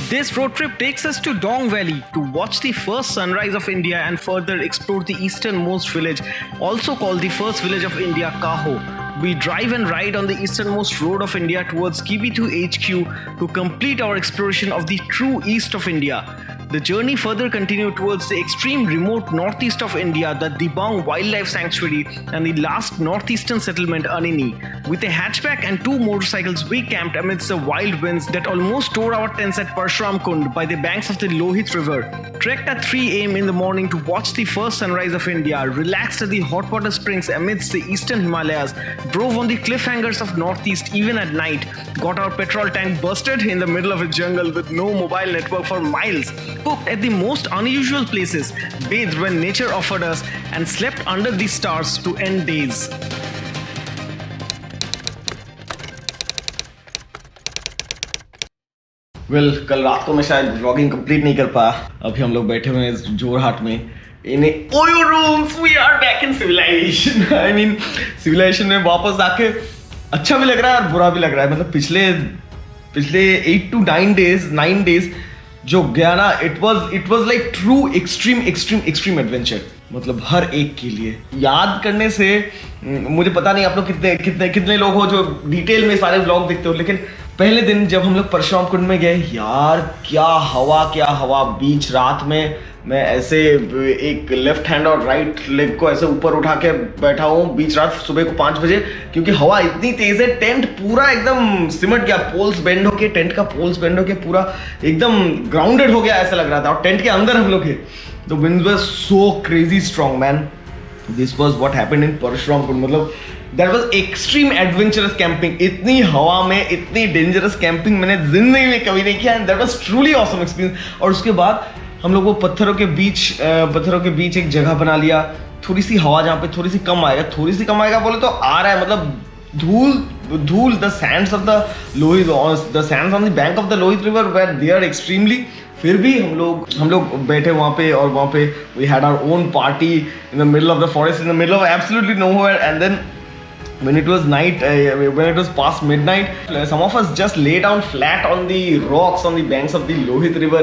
This road trip takes us to Dong Valley to watch the first sunrise of India and further explore the easternmost village, also called the first village of India, Kaho. We drive and ride on the easternmost road of India towards KB2 HQ to complete our exploration of the true east of India. The journey further continued towards the extreme remote northeast of India, the Dibang Wildlife Sanctuary, and the last northeastern settlement, Anini. With a hatchback and two motorcycles, we camped amidst the wild winds that almost tore our tents at Parshuram Kund by the banks of the Lohit River. Trekked at 3 am in the morning to watch the first sunrise of India, relaxed at the hot water springs amidst the eastern Himalayas, drove on the cliffhangers of northeast even at night, got our petrol tank busted in the middle of a jungle with no mobile network for miles, cooked at the most unusual places, bathed when nature offered us, and slept under the stars to end days. कल रात को मैं शायद vlogging complete नहीं कर पाया. अभी हम लोग बैठे हुए हैं जोरहाट में in OYO rooms. We are back in civilisation. I mean civilisation में वापस आके अच्छा भी लग रहा है और बुरा भी लग रहा है. मतलब पिछले 8 to 9 days जो गया ना, it was like true extreme adventure. मतलब हर एक के लिए याद करने से, मुझे पता नहीं आप लोग कितने लोग हो जो डिटेल में सारे व्लॉग देखते हो, लेकिन पहले दिन जब हम लोग परशुराम कुंड में गए, यार क्या हवा. बीच रात में मैं ऐसे एक लेफ्ट हैंड और राइट लेग को ऐसे ऊपर उठा के बैठा हूँ बीच रात सुबह को 5 बजे, क्योंकि हवा इतनी तेज है. टेंट पूरा एकदम सिमट गया, पोल्स बेंड होके, टेंट का पोल्स बेंड होके पूरा एकदम ग्राउंडेड हो गया ऐसा लग रहा था. और टेंट के अंदर हम लोग थे. The winds were so crazy strong man. This was what happened in Parshuram Kund. मतलब that was extreme adventurous camping. इतनी हवा में इतनी डेंजरस कैंपिंग मैंने जिंदगी में कभी नहीं किया. And that was truly awesome experience. और उसके बाद हम लोग वो पत्थरों के बीच एक जगह बना लिया. थोड़ी सी हवा जहाँ पे थोड़ी सी कम आएगा बोले तो आ रहा है. मतलब धूल the sands of the Lohit, the sands on the bank of the Lohit river were there extremely. फिर भी हम लोग बैठे वहाँ पे, और वहाँ पे we had our own party in the middle of the forest, in the middle of absolutely nowhere. And then when it was night, when it was past midnight, some of us just lay down flat on the rocks on the banks of the Lohit river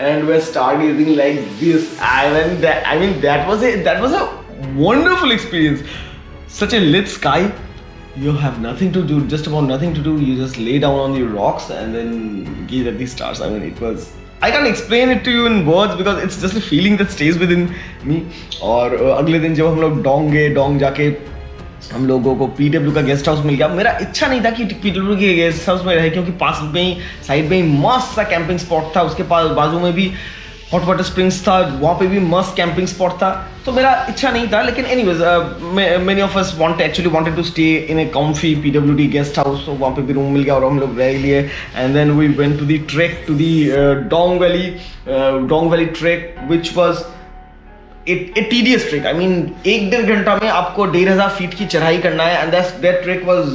and were stargazing like this. I mean that was a wonderful experience. Such a lit sky. You have nothing to do, just about nothing to do. You just lay down on the rocks and then gaze at the stars. I mean, it was, I can't explain it to you in words because it's just a feeling that stays within me. और अगले दिन जब हम लोग Dong जाके हम लोगों को पीडब्ल्यू का गेस्ट हाउस मिल गया. मेरा इच्छा नहीं था कि पीडब्ल्यू के गेस्ट हाउस में रहे, क्योंकि पास में ही साइड में ही मस्त सा कैंपिंग स्पॉट था. उसके पास बाजू में भी हॉट वाटर स्प्रिंग्स था, वहाँ पे भी मस्त कैंपिंग स्पॉट था. तो मेरा इच्छा नहीं था, लेकिन anyways many of us wanted to stay in a comfy PWD guest house. तो वहाँ पे भी रूम मिल गया और हम लोग रह लिए. And then we went to the trek to the Dong valley trek, which was a tedious trek. I mean 1-1.5 घंटा में आपको 1500 फीट की चढ़ाई करना है. And that trek was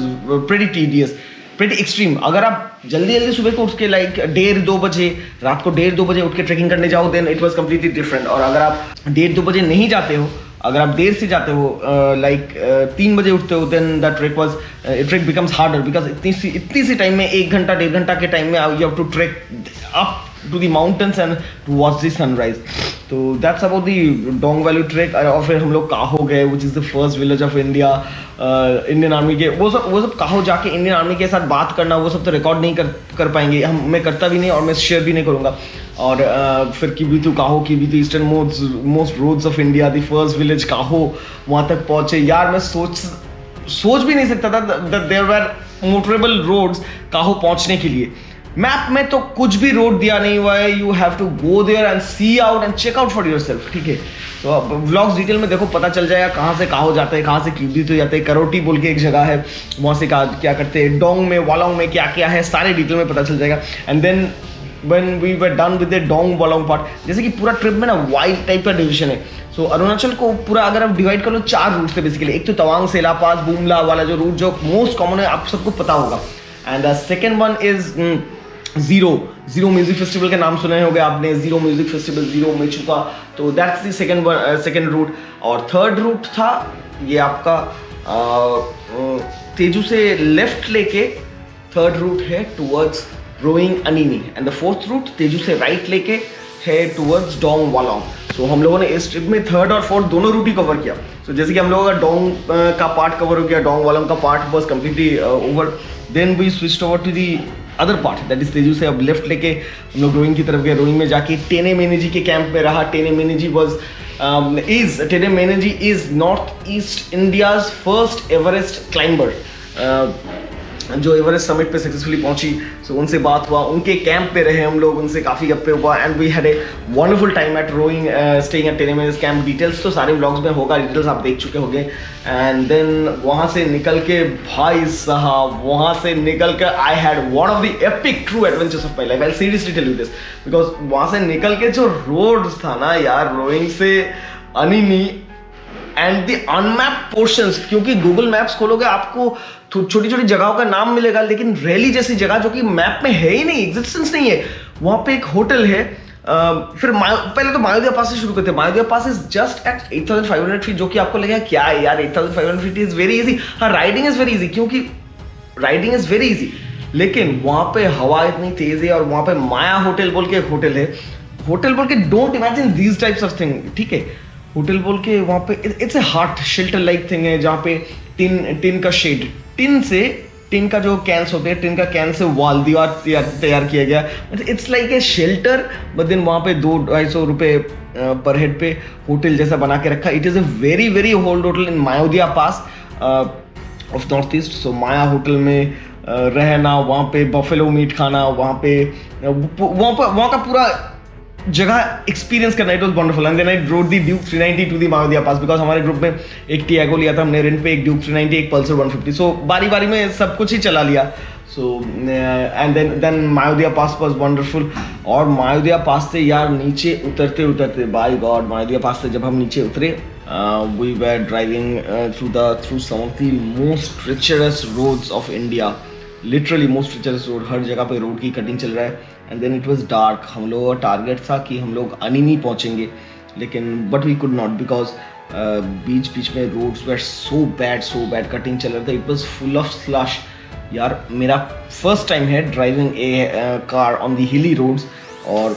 pretty tedious, pretty extreme. अगर आप जल्दी सुबह को उठ के लाइक 1:30-2 बजे, रात को 1:30-2 बजे उठ के ट्रेकिंग करने जाओ, then it was completely different. और अगर आप 1:30-2 बजे नहीं जाते हो, अगर आप देर से जाते हो, लाइक 3 बजे उठते हो, then the trek becomes harder because इतनी सी टाइम में 1 घंटा 1.5 घंटा के टाइम में you have to trek up to the mountains and to watch the sunrise. तो that's about the Dong Valley trek. और फिर हम लोग काहो गए, which is the first village of India. Indian army के वो सब काहो जाके इंडियन आर्मी के साथ बात करना, वो सब तो रिकॉर्ड नहीं कर पाएंगे. मैं करता भी नहीं और मैं शेयर भी नहीं करूँगा. और फिर की Kaho easternmost roads of India, the first village Kaho, वहाँ तक पहुँचे. यार मैं सोच भी नहीं सकता था देयर वर मोटरेबल रोड्स काहो पहुँचने के लिए. मैप में तो कुछ भी रोड दिया नहीं हुआ है. You have to go there and see out and check out for yourself. ठीक है, तो व्लॉग्स डिटेल में देखो, पता चल जाएगा कहाँ से काहो जाते हैं, कहाँ से कीबीतू जाते हैं. करोटी बोल के एक जगह है, वहाँ से क्या करते हैं, डोंग में वालोंग में क्या है, सारे डिटेल में पता चल जाएगा. And then when we were done with the Dong Walong part, जैसे कि पूरा ट्रिप में ना वाइल्ड टाइप का डिविजन है. सो अरुणाचल को पूरा अगर आप डिवाइड कर लो 4 रूट थे बेसिकली. एक तो तवांग से लापास बुमला वाला जो रूट जो मोस्ट कॉमन है, आप सबको पता होगा. And the second one is zero music festival के नाम सुने होंगे आपने. जीरो म्यूजिक फेस्टिवल जीरो में चुका, तो दैट्स द सेकेंड रूट. और थर्ड रूट था ये आपका तेजू से लेफ्ट लेके थर्ड रूट है towards Roing Anini, and the fourth route Tezu से राइट लेके है टूवर्ड्स डोंग वालोंग। सो हम लोगों ने इस ट्रिप में थर्ड और फोर्थ दोनों रूट ही कवर किया। सो जैसे कि हम लोगों का डोंग का पार्ट कवर हो गया, डोंग वालोंग का part was completely over, then we switched over to the other part that is Tezu से अब लेफ्ट लेके हम लोग रोइंग की तरफ गए। रोइंग में जाके टेने मेनेजी के कैंप में रहा। Tine Mena is North East India's first Everest climber, जो एवरेस्ट समिट पे सक्सेसफुली पहुंची। सो उनसे बात हुआ, उनके कैंप पे रहे हम लोग, उनसे काफ़ी गप्पे हुआ, and we had a wonderful time at Roing staying at Tine Mena's camp. Details तो सारे व्लॉग्स में होगा, डिटेल्स आप देख चुके होंगे। एंड देन वहाँ से निकल के भाई साहब, वहाँ से निकल कर I had one of the epic true adventures of my life. I seriously tell you this because वहाँ से निकल के जो रोड था ना यार, रोइंग से Anini and the unmapped portions, क्योंकि गूगल मैप्स खोलोगे आपको छोटी छोटी जगहों का नाम मिलेगा, लेकिन रैली जैसी जगह जो कि मैप में है ही नहीं, एग्जिस्टेंस नहीं है, वहाँ पे एक होटल है। फिर पहले तो मायोदिया पास से शुरू करते हैं। मायोदिया पास इज जस्ट एट 8500 फीट, जो कि आपको लगेगा क्या है यार 8500 फीट इज वेरी इजी। हाँ, राइडिंग इज वेरी इजी, क्योंकि राइडिंग इज वेरी इजी, लेकिन वहाँ पे हवा इतनी तेज है। और वहाँ पे माया होटल बोल के एक होटल है, होटल बोल के don't imagine these types of thing, ठीक है। होटल बोल के वहाँ पे it's a heart shelter like thing है, जहाँ पे टिन का शेड, टिन का जो कैंस होते हैं, टिन का कैन से वाल दीवार तैयार किया गया। It's like a shelter, but then वहाँ पे 200-250 रुपये पर हेड पे होटल जैसा बना के रखा। It is a very very old hotel in Mayodia pass of North East. So Maya hotel में रहना, वहाँ पे बफेलो मीट खाना, वहाँ का पूरा जगह एक्सपीरियंस करना, it was wonderful. And then I drove the Duke 390 to the Mayodia pass, because हमारे ग्रुप में एक टियागो लिया था हमने रेंट पे, एक ड्यूक 390, एक पल्सर 150। सो बारी बारी में सब कुछ ही चला लिया। So and then Mayodia pass was wonderful. और मायोदिया पास से यार नीचे उतरते बाय गॉड, मायोदिया पास से जब हम नीचे उतरे, we were driving through some of the most treacherous roads of India, literally most treacherous road. हर जगह पे रोड की कटिंग चल रहा है। And then it was dark. हम लोगों का टारगेट था कि हम लोग अनिनी पहुंचेंगे, लेकिन but we could not, because बीच में roads were so bad, cutting चल रहा था। It was full of slush. यार मेरा फर्स्ट टाइम है driving a car on the hilly roads, और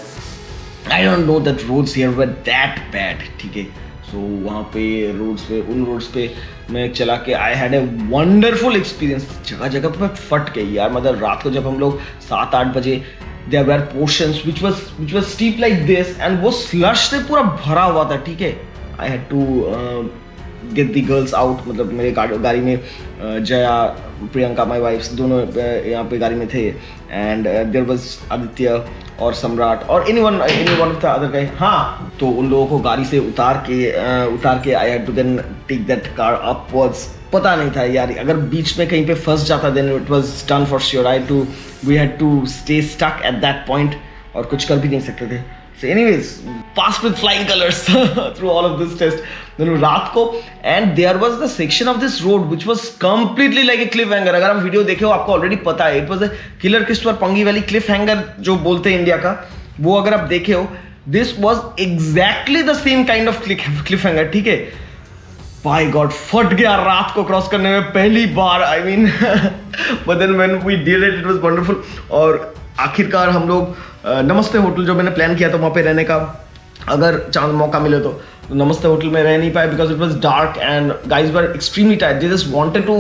I don't know that roads here were that bad, ठीक है। सो वहाँ पे उन रोड्स पे मैं चला के I had a wonderful experience. जगह पे फट गई यार, मतलब रात को जब हम लोग 7-8 बजे, there were portions which was steep like this, and वो slush से पूरा भरा हुआ था, ठीक है। I had to get the girls out, मतलब मेरे गाड़ी में जया, प्रियंका, my wives दोनों यहाँ पे गाड़ी में थे, and there was आदित्य और सम्राट और any one of the other guy। हाँ, तो उन लोगों को गाड़ी से उतार के I had to then take that car upwards। पता नहीं था यार, अगर बीच में कहीं पे फंस जाता then it was done for sure। we had to stay stuck at that point, और कुछ कर भी नहीं सकते थे। So anyways, passed with flying colors through all of this test। then रात को, and there was the section of this road which was completely like a cliffhanger। अगर आप वीडियो देखे हो आपको ऑलरेडी पता है, it was a killer Christopher Pangi वाली cliffhanger जो बोलते हैं इंडिया का, वो अगर आप देखे हो, this was exactly the same kind of cliffhanger, ठीक है। By God, फट गया रात को क्रॉस करने में पहली बार, I mean but then when we did it was wonderful। और आखिरकार हम लोग नमस्ते होटल जो मैंने प्लान किया था वहाँ पे रहने का, अगर चांस मौका मिले तो नमस्ते होटल में रह नहीं पाए, because it was dark and guys were extremely tired. They just wanted to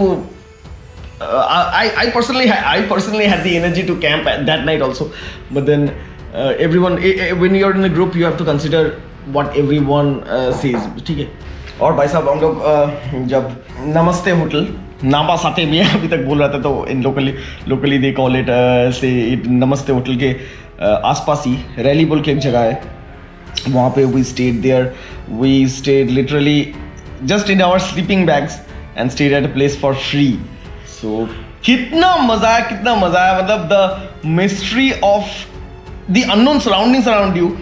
I personally had the energy to camp at that night also, but then everyone, when you're in a group you have to consider what everyone says, ठीक है। और भाई साहब हम लोग जब नमस्ते hotel नापा साथे में अभी तक बोल रहा था, तो इन लोकली दे कॉल इट से इट नमस्ते होटल के आसपास ही रैली बोल के एक जगह है, वहाँ पे we stayed literally just in our sleeping bags and stayed at a place for free. So कितना मजा आया, मतलब the mystery of the unknown surroundings around you,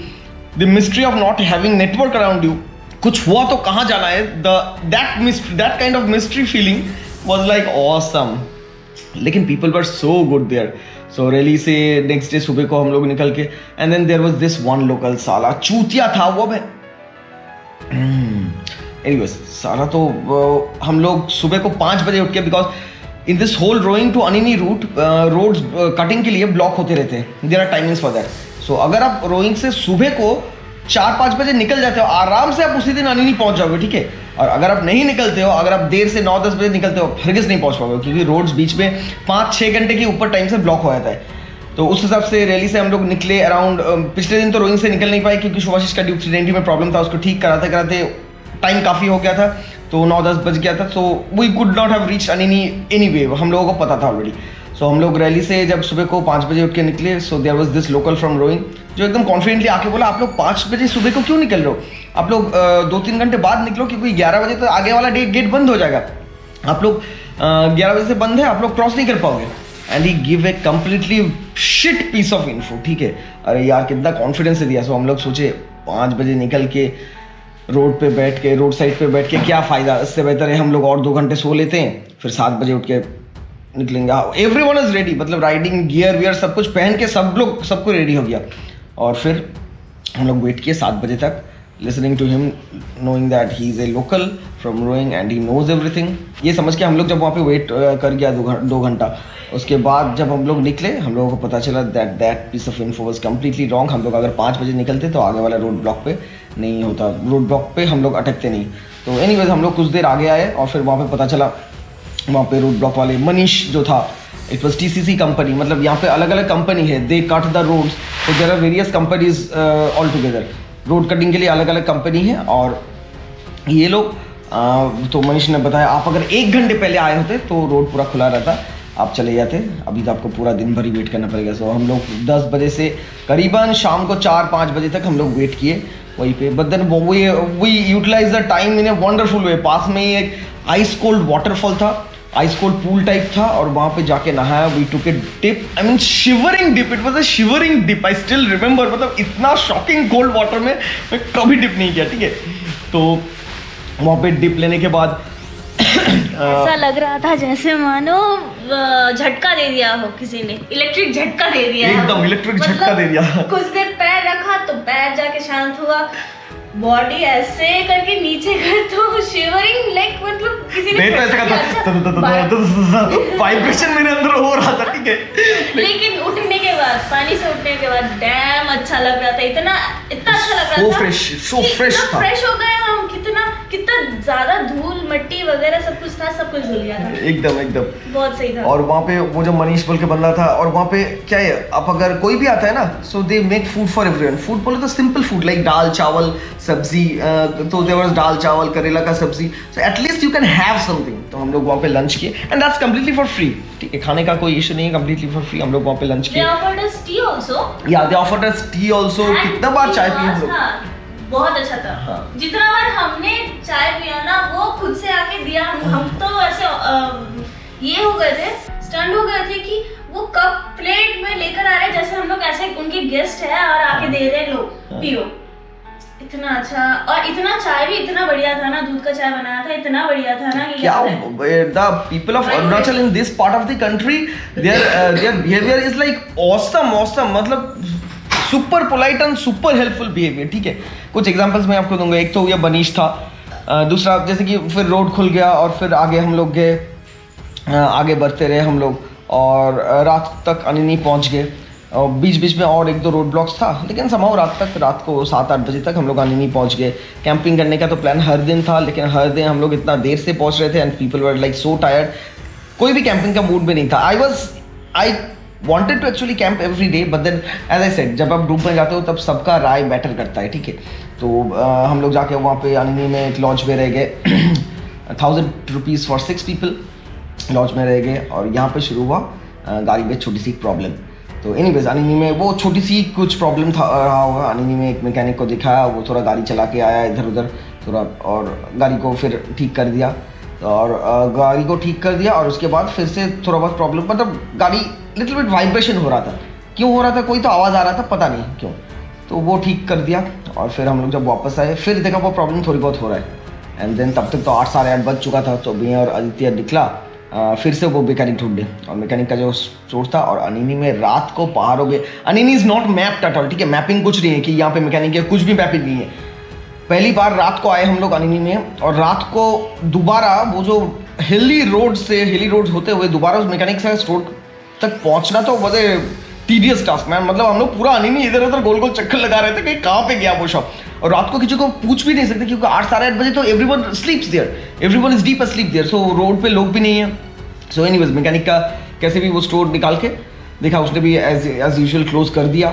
the mystery of not having network around you, कुछ हुआ तो कहाँ जाना है, that kind of mystery feeling was like awesome. लेकिन people were so good there. So Rali से नेक्स्ट डे सुबह को हम लोग निकल के, and then there was this one local, साला चूतिया था वो। एनीवेज साला तो हम लोग सुबह को 5 बजे उठ के, because in this whole rowing to Anini route roads cutting के लिए ब्लॉक होते रहते हैं, there are timings for that. So अगर आप रोइंग से सुबह को 4-5 बजे निकल जाते हो, आराम से आप उसी दिन अनिनी पहुंच जाओगे, ठीक है। और अगर आप नहीं निकलते हो, अगर आप देर से 9-10 बजे निकलते हो, हरगिज़ नहीं पहुंच पाओगे, क्योंकि रोड्स बीच में 5-6 घंटे के ऊपर टाइम से ब्लॉक हो जाता है। तो उस हिसाब से रैली से हम लोग निकले अराउंड, पिछले दिन तो रोइंग से निकल नहीं पाए क्योंकि शुभाशीष का ट्यूब 390 में प्रॉब्लम था, उसको ठीक कराते कराते टाइम काफ़ी हो गया था, तो 9-10 बज गया था। So we could not have reached Anini anyway, हम लोगों को पता था ऑलरेडी। सो हम लोग रैली से जब सुबह को 5 बजे उठ के निकले, so there was this local from Roing जो एकदम कॉन्फिडेंटली आके बोला, आप लोग 5 बजे सुबह को क्यों निकल रहे हो, आप लोग 2-3 घंटे बाद निकलो, क्योंकि 11 बजे तो आगे वाला गेट बंद हो जाएगा, आप लोग 11 बजे से बंद है, आप लोग क्रॉस नहीं कर पाओगे। And he give a completely shit piece of info, ठीक है। अरे यार कितना कॉन्फिडेंस दिया। सो हम लोग सोचे 5 बजे निकल के रोड पे बैठ के, रोड साइड पे बैठ के क्या फ़ायदा, इससे बेहतर है हम लोग और 2 घंटे सो लेते हैं, फिर 7 बजे उठ के निकलेंगे। एवरीवन इज रेडी, मतलब राइडिंग गियर वियर सब कुछ पहन के सबको रेडी हो गया। और फिर हम लोग वेट किए 7 बजे तक, listening to him, knowing that he is a local from Roing and he knows everything. ये समझ के हम लोग जब वहाँ पे वेट कर गया 2 घंटा, उसके बाद जब हम लोग निकले, हम लोगों को पता चला that piece of info was completely wrong. हम लोग अगर 5 बजे निकलते तो आगे वाला रोड ब्लॉक पे नहीं होता, रोड ब्लॉक पे हम लोग अटकते नहीं। तो एनीवेज हम लोग कुछ देर आगे आए और फिर वहाँ पे पता चला, वहाँ पे रोड ब्लॉक वाले मनीष जो था, इट वॉज TCC कंपनी, मतलब यहाँ पे अलग अलग कंपनी है, दे कट द रोड्स, तो there are various companies all together, road cutting के लिए अलग अलग कंपनी है। और ये लोग तो मनीष ने बताया, आप अगर 1 घंटे पहले आए होते तो रोड पूरा खुला रहता, आप चले जाते, अभी तो आपको पूरा दिन भर ही वेट करना पड़ेगा। सो हम लोग 10 बजे से करीबन शाम को 4-5 बजे तक हम लोग वेट किए वहीं पे। But then we utilize the time in a wonderful way. पास में ही एक आइस कोल्ड वाटरफॉल था, आइस कोल्ड पूल टाइप था, और वहाँ पे जाके नहाया। We took a dip, I mean shivering dip, it was a shivering dip, I still remember, मतलब इतना शॉकिंग कोल्ड वाटर में मैं कभी डिप नहीं किया, ठीक है। तो वहाँ पे डिप लेने के बाद ऐसा लग रहा था जैसे मानो झटका दे दिया हो किसी ने, इलेक्ट्रिक झटका दे दिया, एकदम इलेक्ट्रिक झटका दे दिया। कुछ देर पैर रखा तो पैर जाके शांत हुआ, बॉडी ऐसे करके नीचे गए तो शिवरिंग, लाइक मतलब किसी ने ऐसे वाइब्रेशन मेरे अंदर हो रहा था, ठीक है। लेकिन उठने के बाद, पानी से उठने के बाद डैम अच्छा लग रहा था, इतना अच्छा लग रहा था, सो फ्रेश था, फ्रेश हो गए हम, कितना ज्यादा धूल मट्टी वगैरह सब कुछ था, सब कुछ धुल गया था, एकदम बहुत सही था। और वहाँ पे वो जो मनीष बोल के बंदा था, और वहाँ पे क्या है, आप अगर कोई भी आता है ना, so they make food for everyone. Food बोले तो सिंपल फूड लाइक दाल चावल सब्जी, तो देयर वाज दाल चावल करेला का सब्जी, so at least you can have something. तो हम लोग वहाँ पे लंच किए and that's completely for free, ठीक है, खाने का कोई इशू नहीं है, कम्प्लीटली फॉर फ्री। हम लोग वहाँ पे लंच किए। They offered us tea also. या they offered us T also. कितना बार चाय पिए हम लोग, बहुत अच्छा था। हाँ। जितना बार हमने चाय पिया ना, वो खुद से आके दिया। हम तो ऐसे ये हो गए थे, स्टंट हो गए थे कि वो कप प्लेट में लेकर आ रहे, जैसे हम लोग ऐसे उनके गेस्ट है और आके दे रहे, लो पियो। इतना अच्छा, और इतना चाय भी इतना बढ़िया था ना, दूध का चाय बनाया था, इतना बढ़िया था ना कि क्या the people of Arunachal in this part of the country, their behavior is like awesome, मतलब super polite and super helpful behaviour, ठीक है। कुछ एग्जांपल्स मैं आपको दूंगा। एक तो ये बनीश था, दूसरा जैसे कि फिर रोड खुल गया और फिर आगे हम लोग गए, आगे बढ़ते रहे हम लोग और रात तक अनिनी पहुंच गए। और बीच बीच में और 1-2 रोड ब्लॉक्स था, लेकिन समाओ रात को 7-8 बजे तक हम लोग अनिनी पहुंच गए। कैंपिंग करने का तो प्लान हर दिन था, लेकिन हर दिन हम लोग इतना देर से पहुंच रहे थे and people were like so tired, कोई भी कैंपिंग का मूड में नहीं था। आई wanted to actually camp every day, but then as I said, जब आप ग्रुप में जाते हो तब सबका राय मैटर करता है, ठीक है। तो हम लोग जाके वहाँ पे अनिनी में एक लॉज में रह गए 1000 रुपीज़ फॉर 6 पीपल, लॉज में रह गए। और यहाँ पे शुरू हुआ गाड़ी में छोटी सी प्रॉब्लम। तो एनीवेज अनिनी में वो छोटी सी कुछ प्रॉब्लम था रहा होगा। अनिनी में एक मैकेनिक को दिखाया, वो थोड़ा गाड़ी चला के आया इधर उधर थोड़ा, और गाड़ी को फिर ठीक कर दिया, और गाड़ी को ठीक कर दिया। और उसके बाद फिर से थोड़ा बहुत प्रॉब्लम, मतलब गाड़ी लिटिल बिट वाइब्रेशन हो रहा था। क्यों हो रहा था, कोई तो आवाज़ आ रहा था, पता नहीं क्यों। तो वो ठीक कर दिया और फिर हम लोग जब वापस आए फिर देखा वो प्रॉब्लम थोड़ी बहुत हो रहा है। एंड देन तब तक तो 8 साढ़े 8 बज चुका था। तो मैं और आदित्य निकला, फिर से वो मैकेनिक ढूंढे, और मैकेनिक का जो सोर्स था। और अनिनी में रात को पहाड़ों पे, Anini is not mapped at all, ठीक है, मैपिंग कुछ नहीं है कि यहाँ पे मैकेनिक है, कुछ भी मैपिंग नहीं है। पहली बार रात को आए हम लोग अनिनी में, और रात को दोबारा वो जो हिली रोड होते हुए दोबारा उस मैकेनिक से स्टोर तक पहुंचना तो was a tedious task man. मतलब हम लोग पूरा अनिनी इधर उधर गोल गोल चक्कर लगा रहे थे कि कहाँ पे गया वो शॉप, और रात को किसी को पूछ भी नहीं सकते क्योंकि 8 साढ़े 8 बजे तो everyone sleeps there, everyone is deep asleep there, so road पे लोग भी नहीं है। सो एनीवेज मैकेनिक का कैसे भी वो स्टोर निकाल के देखा, उसने भी एज यूजुअल क्लोज कर दिया,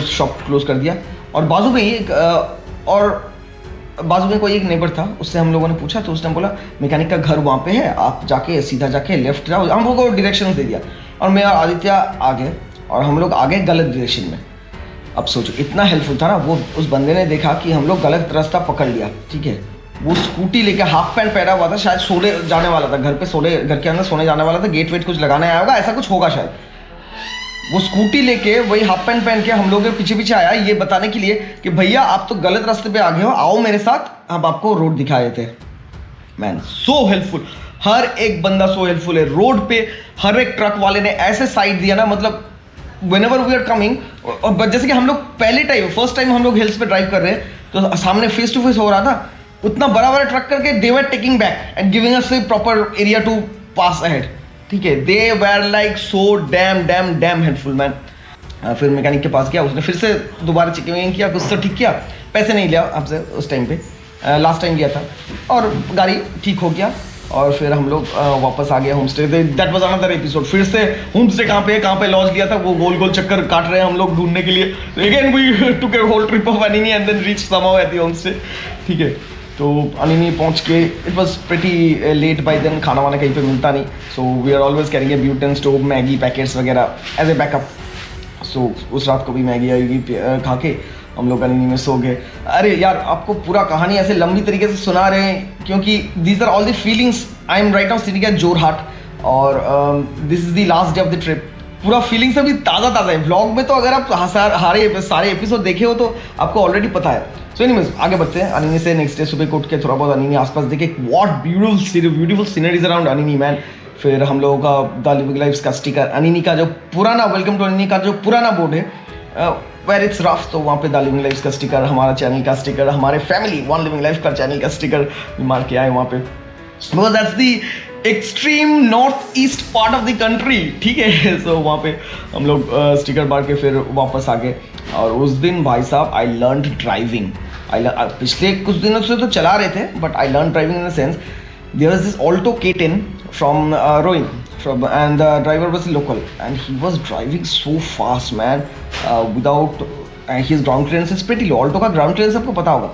शॉप क्लोज कर दिया। और बाजू में कोई एक नेबर था, उससे हम लोगों ने पूछा तो उसने बोला मैकेनिक का घर वहाँ पे है, आप जाके सीधा जाके लेफ्ट जाओ। हम लोगों को डायरेक्शन दे दिया और मैं और आदित्य आ गए और हम लोग आ गए गलत डायरेक्शन में। अब सोचो इतना हेल्पफुल था ना वो, उस बंदे ने देखा कि हम लोग गलत रास्ता पकड़ लिया, ठीक है। वो स्कूटी लेके हाफ पैंट पहना हुआ था, शायद सोने जाने वाला था, घर के अंदर सोने जाने वाला था, गेट वेट कुछ लगाने आया होगा, ऐसा कुछ होगा शायद। वो स्कूटी लेके वही हाफ पैंट पहन के हम लोग के पीछे पीछे आया ये बताने के लिए कि भैया आप तो गलत रास्ते पे आ गए हो, आओ मेरे साथ, हम आपको रोड दिखा देते हैं। मैन सो हेल्पफुल, हर एक बंदा सो हेल्पफुल है। रोड पे हर एक ट्रक वाले ने ऐसे साइड दिया ना, मतलब whenever we are coming, और जैसे कि हम लोग फर्स्ट टाइम हम लोग हिल्स पे ड्राइव कर रहे हैं तो सामने फेस टू फेस हो रहा था, उतना बड़ा बड़ा ट्रक करके they were taking back and giving us a proper area to pass ahead, ठीक है। They were like so damn helpful man. फिर मैकेनिक के पास गया, उसने फिर से दोबारा चेकिंग किया, कुछ तो ठीक किया, पैसे नहीं लिया आपसे उस टाइम पे, लास्ट टाइम लिया था, और गाड़ी ठीक हो गया। और फिर हम लोग वापस आ गए home stay. That was another episode. फिर से होम स्टे कहाँ पे लॉज लिया था, वो गोल गोल चक्कर काट रहे हैं हम लोग ढूंढने के लिए। Again we took a whole trip of Anini and then reach somehow at the home stay, ठीक है। तो अनिनी पहुंच के it was pretty late by then, खाना वाना कहीं पे मिलता नहीं, so we are always carrying a butane stove, Maggi packets वगैरह एज ए बैकअप। सो उस रात को भी मैगी खा के हम लोग अनिनी में सो गए। अरे यार आपको पूरा कहानी ऐसे लंबी तरीके से सुना रहे हैं क्योंकि these are all the feelings I am right now sitting at Jorhat, और this is the last day of the trip. पूरा फीलिंग्स अभी ताज़ा है। व्लॉग में तो अगर आप सारे एपिसोड देखे हो तो आपको ऑलरेडी पता है। सो एनीवेज आगे बढ़ते हैं। अनिनी से नेक्स्ट डे सुबह को उठ के थोड़ा बहुत अनिनी आसपास देखे, what beautiful sceneries around Anini man. फिर हम लोगों का द लिविंग लाइफ्स का स्टिकर, अनिनी का जो पुराना वेलकम टू अनिनी का जो पुराना बोर्ड है वेर इट्स रफ, तो वहाँ पे द लिविंग लाइफ्स का स्टिकर, हमारा चैनल का स्टिकर, हमारे फैमिली वन लिविंग लाइफ का चैनल का स्टिकर मार के आए वहाँ पे, because that's the extreme north east part of the country, ठीक है। सो वहाँ पे हम लोग स्टिकर मार के फिर वापस आ गए। और उस दिन भाई साहब आई लर्नड ड्राइविंग। पिछले कुछ दिनों से तो चला रहे थे, but I learn driving in the sense there was this Alto K10 from Roing, and the driver was local and he was driving so fast man, without his ground clearance is pretty low. Alto का ground clearance आपको पता होगा,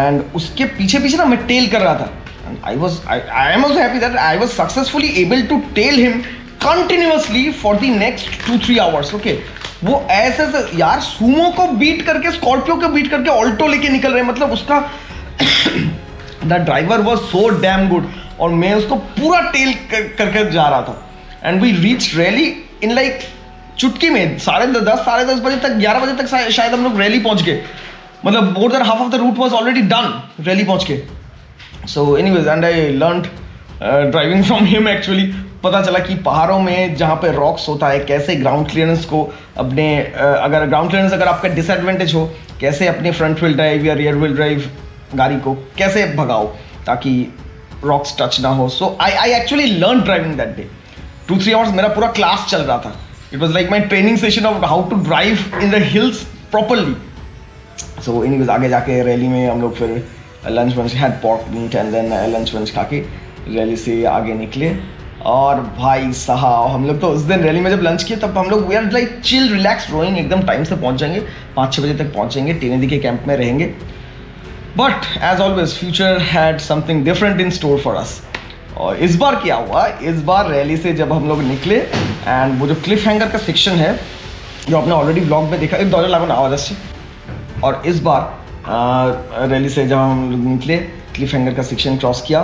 and उसके पीछे ना मैं tell कर रहा था, and I am also happy that I was successfully able to tail him continuously for the next 2-3 hours. Okay, वो ऐसे यार सुमो को बीट करके, स्कॉर्पियो को बीट करके ऑल्टो लेके निकल रहे हैं, मतलब उसका the driver was so damn good और मैं उसको पूरा टेल करके जा रहा था। And we reach Rally in like चुटकी में 10:30 बजे तक, 11 बजे तक शायद हम लोग रैली पहुंच गए, मतलब more than half of the route was already done Rally पहुंच के। So anyways and I learned driving from him actually. पता चला कि पहाड़ों में जहाँ पे रॉक्स होता है कैसे ग्राउंड क्लियरेंस को अपने अगर ग्राउंड क्लियरेंस अगर आपका डिसएडवांटेज हो, कैसे अपने फ्रंट व्हील ड्राइव या रियर व्हील ड्राइव गाड़ी को कैसे भगाओ ताकि रॉक्स टच ना हो। So I actually learn driving that day. 2-3 hours मेरा पूरा क्लास चल रहा था। It was like my training session of how to drive in the hills properly. So anyways आगे जाके रैली में हम लोग फिर लंच वंच had pork meat and then lunch वंच खा के रैली से आगे निकले। और भाई साहब हम लोग तो उस दिन रैली में जब लंच किए तब हम लोग we are like chill relax Roing, एकदम टाइम से पहुंच जाएंगे, 5-6 बजे तक पहुंचेंगे, टेनेदी के कैंप में रहेंगे। But as always future had something different in store for us. और इस बार क्या हुआ, इस बार रैली से जब हम लोग निकले एंड वो जो क्लिफ हैंगर का सेक्शन है जो आपने ऑलरेडी ब्लॉग में देखा, एक $1 लागू आवाज से। और इस बार रैली से जब हम लोग निकले क्लिफ हैंगर का सेक्शन क्रॉस किया,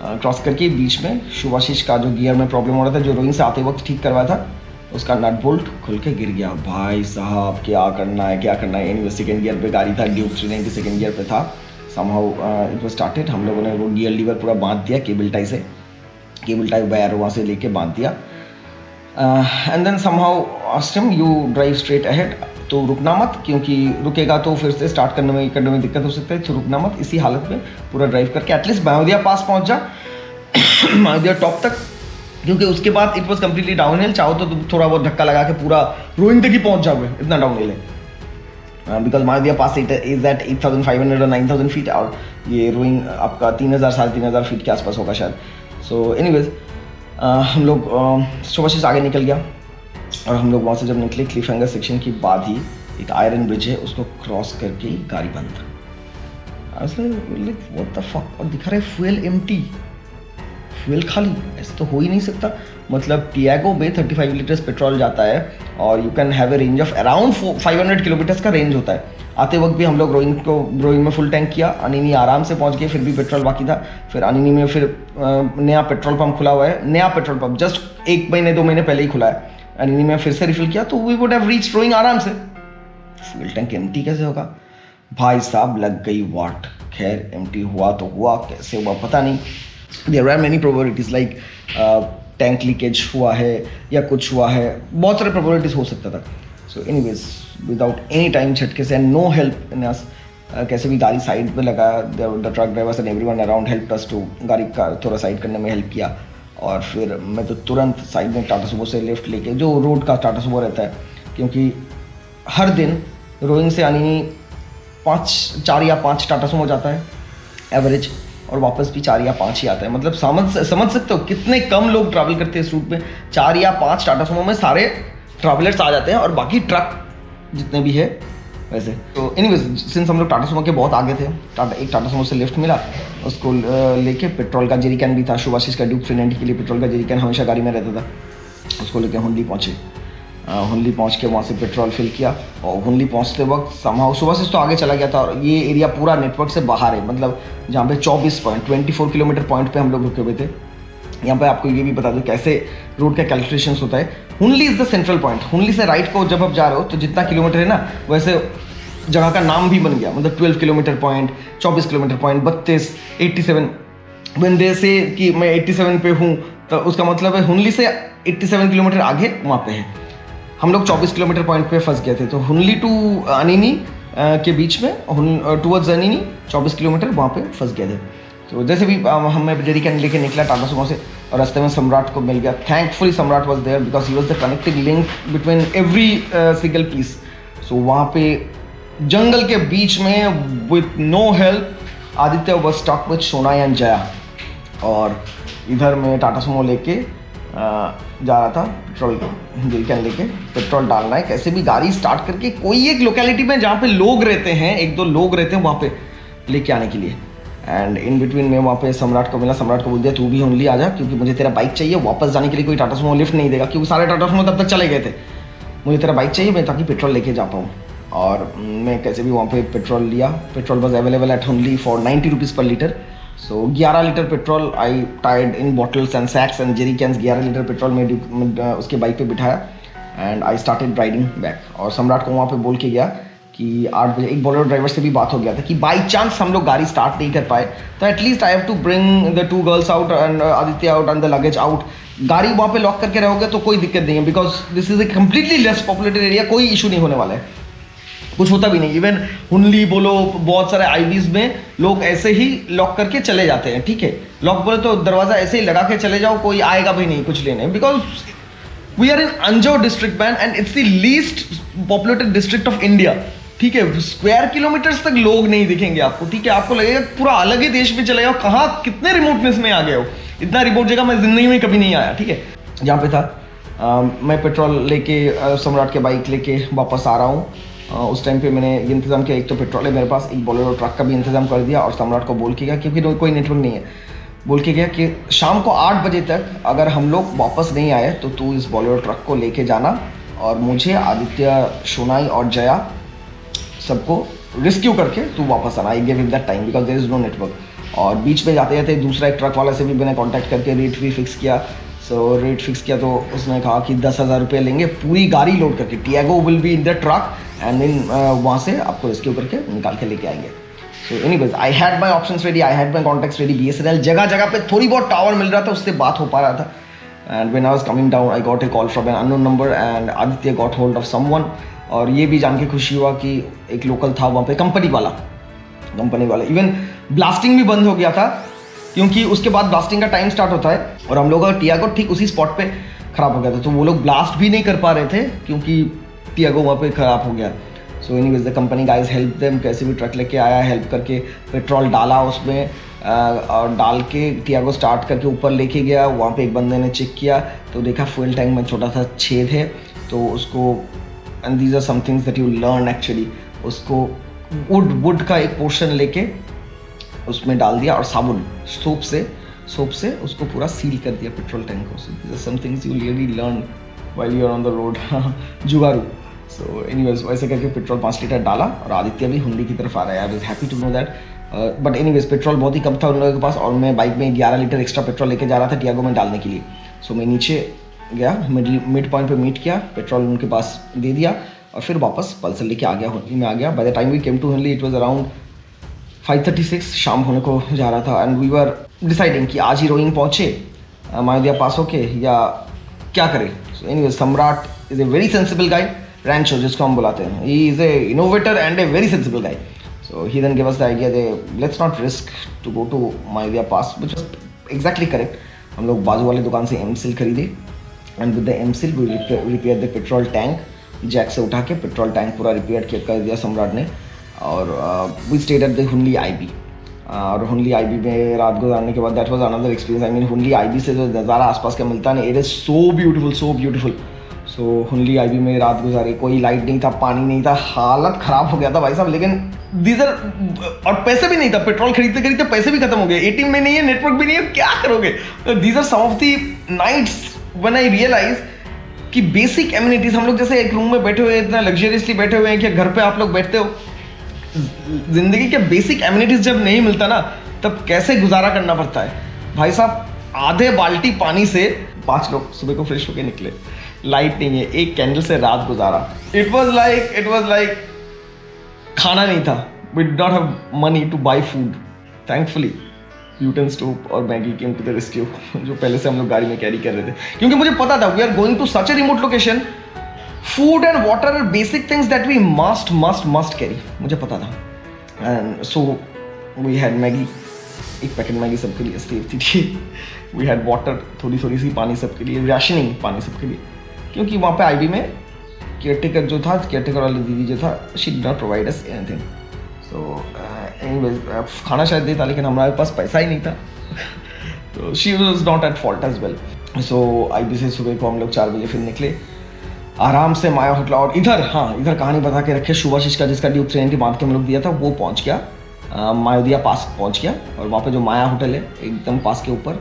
क्रॉस करके बीच में शुभाशीष का जो गियर में प्रॉब्लम हो रहा था, जो रोइंग से आते वक्त ठीक करवाया था, उसका नट बोल्ट खुल के गिर गया। भाई साहब क्या करना है। एनीवे सेकंड गियर पे गाड़ी था, ड्यूक 390 सेकंड गियर पे था। Somehow it was started. हम लोगों ने वो गियर लीवर पूरा बांध दिया केबल टाई वायर वहाँ से लेके बांध दिया। And then somehow asked him you drive straight ahead. तो रुकना मत, क्योंकि रुकेगा तो फिर से स्टार्ट करने में दिक्कत हो सकता है, तो रुकना मत। इसी हालत में पूरा ड्राइव करके एटलीस्ट मायोदिया पास पहुंच जा, मायोदिया टॉप तक, क्योंकि उसके बाद it was completely down hill. चाहो तो तुम थोड़ा बहुत धक्का लगा के पूरा रोइंग तक ही पहुंच जाओगे, इतना डाउन हिल है। बिकॉज मायोदिया पास इज एट 8,500 और 9,000 फीट, और ये रोइंग आपका 3,000 3,500 फीट के आसपास होगा शायद। सो एनीवेज हम लोग सुबह आगे निकल गया, और हम लोग वहाँ से जब निकले क्लिफ हैंगर सेक्शन के बाद ही एक आयरन ब्रिज है, उसको क्रॉस करके ही गाड़ी बंद। व्हाट द फक, और दिखा रहा है फ्यूल एम्प्टी, फ्यूल खाली। ऐसा तो हो ही नहीं सकता। मतलब टियागो में 35 लीटर्स पेट्रोल जाता है, और you can have a range of around 500 kilometres का रेंज होता है। आते वक्त भी हम लोग रोइंग में फुल टैंक किया, अनिनी आराम से पहुंच गए, फिर भी पेट्रोल बाकी था। फिर अनिनी में फिर नया पेट्रोल पंप खुला हुआ है, नया पेट्रोल पंप जस्ट 1 महीने 2 महीने पहले ही खुला है। अनिनी में फिर से रिफिल किया, तो we would have reached Roing आराम से। फ्यूल टैंक एम्प्टी कैसे होगा भाई साहब, लग गई वाट। खैर एम्प्टी हुआ तो हुआ, कैसे हुआ पता नहीं। There are many probabilities like tank leakage हुआ है या कुछ हुआ है, बहुत सारे प्रोबेबिलिटीज हो सकता था। So anyways without any time झटके से and no help in us, कैसे भी गाड़ी साइड पे लगाया। The truck drivers and everyone around help us to गाड़ी का थोड़ा साइड करने में हेल्प किया। और फिर मैं तो तुरंत साइड में टाटा सुमो से लिफ्ट लेके, जो रोड का टाटा सुमो रहता है, क्योंकि हर दिन रोइंग से आनी 4 या 5 टाटा सुमो जाता है एवरेज, और वापस भी 4 या 5 ही आता है। मतलब समझ सकते हो कितने कम लोग ट्रैवल करते हैं इस रूट में। 4 या 5 टाटा सुमो में सारे ट्रैवलर्स आ जाते हैं, और बाकी ट्रक जितने भी है वैसे। तो एनीवेज सिंस हम लोग टाटा सुमो के बहुत आगे थे, एक टाटा सुमो से लिफ्ट मिला, उसको लेके पेट्रोल का जेरिकैन भी था। सुभाषिस का ड्यूक 390 के लिए पेट्रोल का जेरिकैन हमेशा गाड़ी में रहता था, उसको लेके हुंडली पहुँचे। हुंडली पहुँच के वहाँ से पेट्रोल फिल किया, और हुंडली पहुँचते वक्त समहाउ सुभाषिस तो आगे चला गया था, और ये एरिया पूरा नेटवर्क से बाहर है। मतलब जहाँ पे 24 किलोमीटर पॉइंट पे हम लोग रुके हुए थे। यहाँ पे आपको ये भी बता दूँ कैसे रोड का कैलकुलेशंस होता है। हुंडली इज़ द सेंट्रल पॉइंट। हुंडली से राइट को जब आप जा रहे हो तो जितना किलोमीटर है ना, वैसे जगह का नाम भी बन गया। मतलब 12 किलोमीटर पॉइंट, 24 किलोमीटर पॉइंट, 32, 87। बंदे से कि मैं 87 पे हूँ, तो उसका मतलब है हुंडली से 87 किलोमीटर आगे वहाँ पे है। हम लोग 24 किलोमीटर पॉइंट पे फंस गए थे। तो हुंडली टू अनिनी के बीच में, टूवर्ड्स अनिनी 24 किलोमीटर वहाँ पे फंस गए थे। तो जैसे भी हमें जेरिकैन लेके निकला टाटा सुमो से, और रास्ते में सम्राट को मिल गया। Thankfully Samrat was there because he was the connecting link between every single piece. सो वहाँ पे जंगल के बीच में with no help Aditya was stuck with Shonai and Jaya, और इधर मैं टाटा सुमो लेके जा रहा था पेट्रोल जेरिकैन लेके। पेट्रोल डालना है, कैसे भी गाड़ी स्टार्ट करके कोई एक लोकेलिटी में जहाँ पे लोग रहते हैं, 1-2 लोग रहते हैं, वहाँ पे लेके आने के लिए। एंड इन बिटवीन में वहाँ पे सम्राट को मिला। सम्राट को बोल दिया तू भी हुंडली आ जा, क्योंकि मुझे तेरा बाइक चाहिए। वापस जाने के लिए कोई टाटा सुमो लिफ्ट नहीं देगा, क्योंकि सारे टाटा सुमो तब तक चले गए थे। मुझे तेरा बाइक चाहिए, मैं ताकि पेट्रोल लेके जा पाऊँ। और मैं कैसे भी वहाँ पे पेट्रोल लिया। Petrol was available at Hundli for 90 rupees per litre. So 11 litre petrol I tied in bottles and sacks and jerrycans. 11 litre petrol में उसके बाइक पे बिठाया, and I started riding back. और सम्राट को वहाँ पे बोल के गया कि 8 बजे एक बोलेरो ड्राइवर से भी बात हो गया था कि बाई चांस हम लोग गाड़ी स्टार्ट नहीं कर पाए तो at least I have to bring the 2 girls out and Aditya out and the luggage out. गाड़ी वहाँ पे लॉक करके रहोगे तो कोई दिक्कत नहीं है, because this is a completely less populated area, कोई इशू नहीं होने वाला है, कुछ होता भी नहीं। इवन हुंडली बोलो, बहुत सारे आईवीज में लोग ऐसे ही लॉक करके चले जाते हैं, ठीक है। लॉक बोले तो दरवाज़ा ऐसे ही लगा के चले जाओ, कोई आएगा भी नहीं कुछ लेने, because we are in Anjaw district man and it's the least populated district of India, ठीक है। स्क्वायर किलोमीटर्स तक लोग नहीं दिखेंगे आपको, ठीक है। आपको लगेगा पूरा अलग ही देश में चले जाओ, कहाँ कितने रिमोटनेस में आ गए हो। इतना रिमोट जगह मैं जिंदगी में कभी नहीं आया, ठीक है। जहाँ पे था मैं पेट्रोल लेके सम्राट के बाइक लेके वापस आ रहा हूँ। उस टाइम पे मैंने ये इंतज़ाम किया, एक तो पेट्रोल है मेरे पास, एक बोलेरो ट्रक का भी इंतज़ाम कर दिया, और सम्राट को बोल के गया, क्योंकि कोई नेटवर्क नहीं है, बोल के गया कि शाम को 8 बजे तक अगर हम लोग वापस नहीं आए तो तू इस बोलेरो ट्रक को लेके जाना, और मुझे आदित्य, शोनाई और जया सबको रेस्क्यू करके तू वापस आना। I give him that time because there is no network. और बीच में जाते जाते दूसरा एक ट्रक वाला से भी मैंने कॉन्टैक्ट करके रेट भी फिक्स किया। सो रेट फिक्स किया तो उसने कहा कि 10,000 रुपये लेंगे पूरी गाड़ी लोड करके। Tiago will be in the truck and then वहाँ से आपको रेस्क्यू करके निकाल के लेके आएंगे। So anyways I had my options ready, I had my contacts ready. BSNL जगह जगह पे थोड़ी बहुत टावर मिल रहा था, उससे बात हो पा रहा था। And when I was coming down I got a call from an unknown number and Aditya got hold of someone, और ये भी जान के खुशी हुआ कि एक लोकल था वहाँ पे कंपनी वाला इवन ब्लास्टिंग भी बंद हो गया था, क्योंकि उसके बाद ब्लास्टिंग का टाइम स्टार्ट होता है और हम लोगों का टियागो ठीक उसी स्पॉट पे ख़राब हो गया था, तो वो लोग ब्लास्ट भी नहीं कर पा रहे थे क्योंकि टियागो वहाँ पे ख़राब हो गया। So anyways the company guys help them, कैसे भी ट्रक लेके आया, हेल्प करके पेट्रोल डाला उसमें और डाल के टियागो स्टार्ट करके ऊपर लेके गया। वहाँ पे एक बंदे ने चेक किया तो देखा फ्यूल टैंक में छोटा सा छेद है, तो उसको and these are some things that you learn actually, उसको वुड का एक पोर्शन लेके उसमें डाल दिया और साबुन सोप से उसको पूरा सील कर दिया पेट्रोल टैंक को। So these are some things you really learn while you are on the road, जुगारू। सो एनीवेज वैसे करके पेट्रोल 5 लीटर डाला और आदित्य भी हुंडी की तरफ आ रहा है। I was happy to know that, but anyways petrol बहुत ही कम था उन लोगों के पास और मैं बाइक में 11 लीटर एक्स्ट्रा पेट्रोल लेके जा रहा था टियागो में डालने के लिए। सो मैं नीचे गया, मिड पॉइंट पे मीट किया, पेट्रोल उनके पास दे दिया और फिर वापस पल्सर लेके आ गया, हुंडी में आ गया। By the time we came to Hundi it was around 5:36 शाम होने को जा रहा था एंड वी वर डिसाइडिंग कि आज ही रोइंग पहुँचे मायोदिया पास होके या क्या करें। सो एनीवेज सम्राट इज़ ए वेरी सेंसिबल गाय, रैंचो जिसको हम बुलाते हैं, ही is A innovator and a very sensible guy. So he then gave us the idea that let's not risk to go to Mayudia Pass, which was exactly correct. हम लोग बाजू वाले दुकान से एमसिल खरीदे and with the M seal we repair the petrol tank, jack से उठा के पेट्रोल टैंक पूरा रिपेयर कर दिया सम्राट ने। और we stayed at the Hunli IB और हुनली आईबी में रात गुजारने के बाद that was another experience. I mean Hunli IB से जो नज़ारा आसपास का मिलता है, it is so beautiful. So Hunli IB में रात गुजारी, कोई लाइट नहीं था, पानी नहीं था, हालत ख़राब हो गया था भाई साहब। लेकिन डीजल और पैसे भी नहीं था, पेट्रोल खरीदते पैसे भी खत्म हो गए, एटीएम में नहीं है, नेटवर्क भी नहीं है, क्या करोगे। These are some of the nights when I realize कि बेसिक एमिनिटीज, हम लोग जैसे एक रूम में बैठे हुए इतना लग्जरियसली बैठे हुए हैं कि घर पे आप लोग बैठते हो, जिंदगी के बेसिक एमिनिटीज जब नहीं मिलता ना तब कैसे गुजारा करना पड़ता है भाई साहब। आधे बाल्टी पानी से 5 लोग सुबह को फ्रेश होके निकले, लाइट नहीं है, एक कैंडल से रात गुजारा। इट वॉज लाइक खाना नहीं था, we did not have money to buy food. Thankfully यूटन स्टोव और Maggi came to the rescue, जो पहले से हम लोग गाड़ी में कैरी कर रहे थे, क्योंकि मुझे पता था we are going to such a remote location, food and water are basic things that we must carry, मुझे पता था। And so we had Maggi, एक पैकेट मैगी सबके लिए सेफ थी। वी हैड वाटर, थोड़ी सी पानी सबके लिए, राशनिंग पानी सबके लिए, क्योंकि वहाँ पे आईबी में केयरटेकर वाली दीदी जो था, she did not provide us anything. So anyways खाना शायद देता लेकिन हमारे पास पैसा ही नहीं था। तो she was not at fault as well. So IB से सुबह को हम लोग 4 बजे फिर निकले आराम से माया होटल। और इधर कहानी बता के रखे, शुभाशीष का जिसका ड्यूक 390 बांध के हम लोग दिया था वो पहुँच गया, मायोदिया पास पहुँच गया। और वहाँ पे जो माया होटल है एकदम पास के ऊपर,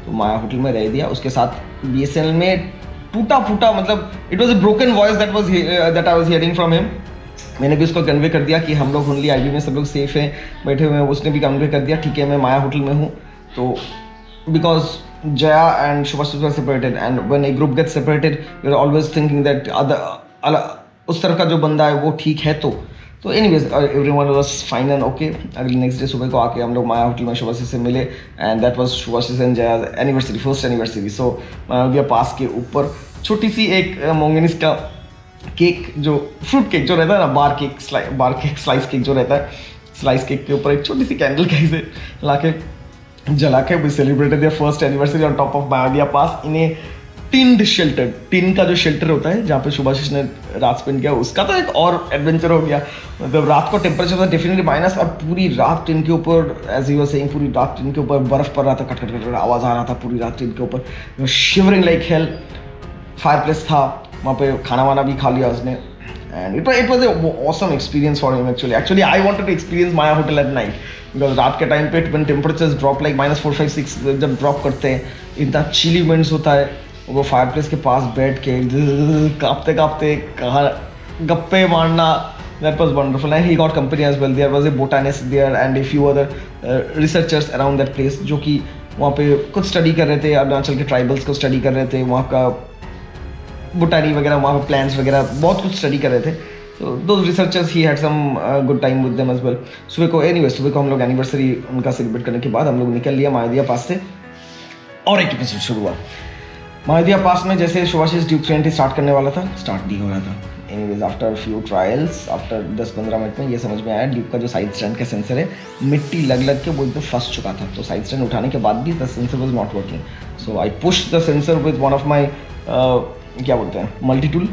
तो माया होटल में रह दिया। उसके साथ BSNL में टूटा मतलब it was a broken voice that I was hearing from him. मैंने भी उसको कन्वे कर दिया कि हम लोग हुनली आईबी में सब लोग सेफ हैं, बैठे हुए हैं। उसने भी कन्वे कर दिया ठीक है मैं माया होटल में हूँ। तो because Jaya and Shubhashish were separated and when a group get separated you are always thinking that उस तरह का जो बंदा है वो ठीक है। तो anyways everyone was fine and okay. अगले नेक्स्ट डे सुबह को आके हम लोग माया होटल में शुभाशीष से मिले and that was Shubhashish and Jaya anniversary, first anniversary. So Mayodia pass के ऊपर छोटी सी एक मोंगेनिस का केक, जो फ्रूट केक जो रहता है ना, बार केक स्लाइस केक जो रहता है, स्लाइस केक के ऊपर एक छोटी सी कैंडल कैसे ला के जला के we celebrated their first anniversary on top of Mayodia pass in a tinned shelter. Tin का जो शेल्टर होता है जहाँ पे शुभाशीष ने रात स्पेंड किया, उसका तो एक और एडवेंचर हो गया। मतलब रात को टेम्परेचर था डेफिनेटली माइनस, और पूरी रात टिन के ऊपर, एज यू वर सेइंग, पूरी रात टिन के ऊपर बर्फ पड़ रहा था, खट आवाज़ आ रहा था पूरी रात टिन के ऊपर, shivering like hell. Fireplace था वहाँ पे, खाना वाना भी खा लिया उसने and it was a awesome experience for him actually I wanted to experience Maya hotel at night, because रात के टाइम पे व्हेन टेम्परेचर्स ड्रॉप लाइक -4, -5, -6 जब ड्रॉप करते हैं, इतना चिली विंड्स होता है, वो फायर प्लेस के पास बैठ के कांपते कहाँ गप्पे मारना, that was wonderful and he got company as well. There was a botanist there and a few other researchers around that place जो कि वहाँ पे कुछ स्टडी कर रहे थे, अरुणाचल के ट्राइबल्स को स्टडी कर रहे थे, वहाँ का बोटानी वगैरह, वहाँ पे प्लांट्स वगैरह बहुत कुछ स्टडी कर रहे थे। तो those researchers he had some good time with them as well. सुबह को हम लोग एनिवर्सरी उनका सेलिब्रेट करने के बाद हम लोग निकल लिया मायोदिया पास से, और एक एपिसोड शुरू हुआ। मायोदिया पास में जैसे शुभाशीष ड्यूक 390 स्टार्ट करने वाला था, स्टार्ट नहीं हो रहा था। Anyways after few trials, after 10-15 minute में ये समझ में आया ड्यूक का जो साइड स्टैंड का सेंसर है मिट्टी लग लग के वो एकदम फंस चुका था, तो साइड स्टैंड उठाने के बाद भी the sensor was not working. So I push the sensor with one of my क्या बोलते हैं मल्टी टूल,